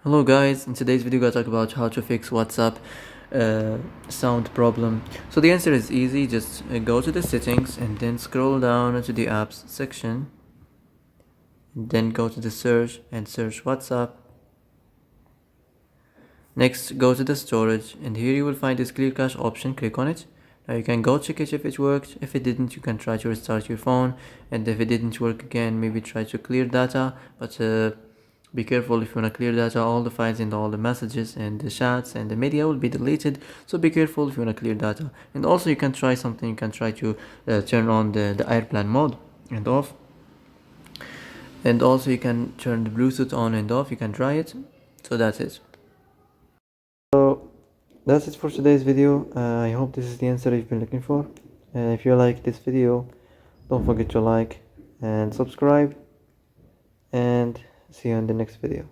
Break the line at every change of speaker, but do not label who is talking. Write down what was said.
Hello guys, in today's video we're going to talk about how to fix WhatsApp sound problem. So the answer is easy, just go to the settings and then scroll down to the apps section. Then go to the search and search WhatsApp. Next go to the storage and here you will find this clear cache option, click on it. Now you can go check it if it worked. If it didn't, you can try to restart your phone, and if it didn't work again, maybe try to clear data, but be careful. If you want to clear data, all the files and all the messages and the chats and the media will be deleted, so be careful if you want to clear data. And also you can try something, you can try to turn on the airplane mode and off, and also you can turn the Bluetooth on and off, you can try it. So that's it. So that's it for today's video. I hope this is the answer you've been looking for. If you like this video, don't forget to like and subscribe, and see you in the next video.